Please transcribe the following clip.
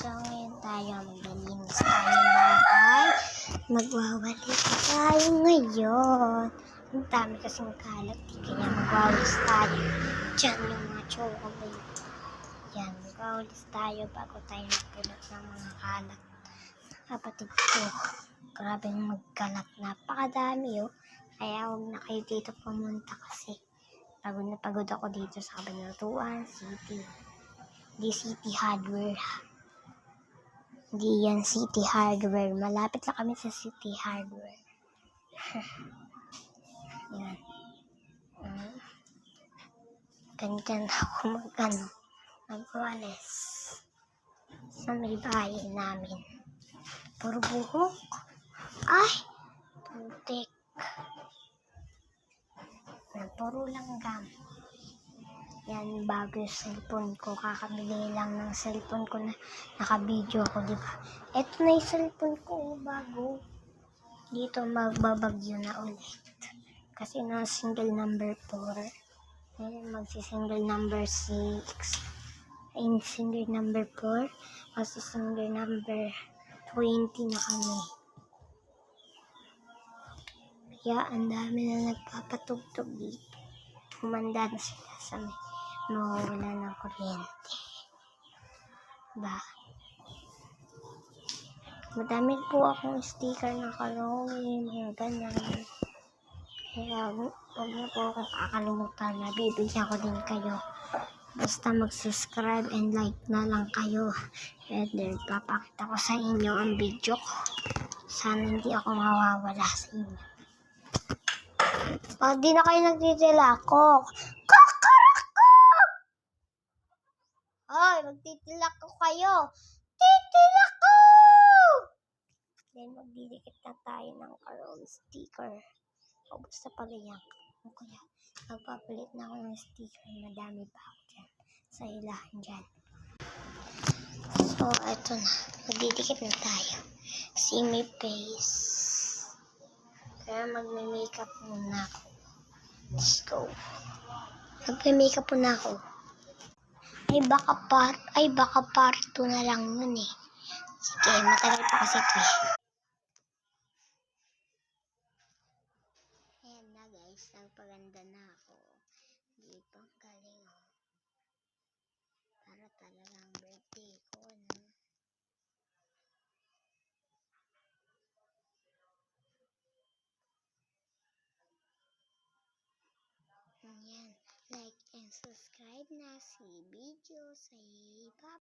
So, ngayon tayo maglilinis tayo ng bahay. Magwawalis tayo ngayon. Ang dami kasing kalat, kaya magwawalis tayo. Diyan yung mga chocolate. Yan, magwawalis tayo bago tayo magpulot ng mga kalat. Kapatid ko, grabe magkalat. Napakadami, oh. Kaya huwag na kayo dito pumunta kasi pagod na pagod ako dito sa Cabanatuan City. Di City Hardware. Hindi yan City Hardware. Malapit lang kami sa City Hardware. Yan. Ganyan ako magwalis sa may bahay namin. Puro buhok. Ay! Putik. Puro langgam. Yan, bago yung cellphone ko. Kakabili lang ng cellphone ko na naka-video ko, diba? Ito na yung cellphone ko, bago. Dito magbabagyo na ulit. Kasi na single number 4. Ngayon magsi-single number 6. Ayun, single number 4. Magsi-single number 20 na kami. Kaya ang dami na nagpapatugtog dito. Humanda na sila sa may mawawala ng kuryente. Ba? Madami po akong sticker na Halloween, mga ganyan. Kaya huwag na po akong kakalimutan na bibigyan ko din kayo. Basta mag-subscribe and like na lang kayo. And then, papakita ko sa inyo ang video ko. Sana hindi ako mawawala sa inyo. Pag di na kayo nagtitilakok. Kakarako! Hoy, magtitilakok kayo. Titilako! Then, magdidikit na tayo ng karoon sticker. O, basta pagayak. O kaya, magpapalit na ako ng sticker. Madami pa ako dyan. Sa ilahan dyan. So, eto na. Magdidikit na tayo. See my face. Kaya magme-makeup muna ako. Let's go. Magme-makeup muna ako. Ay, baka part 2 na lang yun eh. Sige, matagal pa kasi ito eh. Ayan na guys, nagpaganda na ako. Di ba galing oh. Para talagang birthday ko, no? Ayan, like and subscribe na si video sa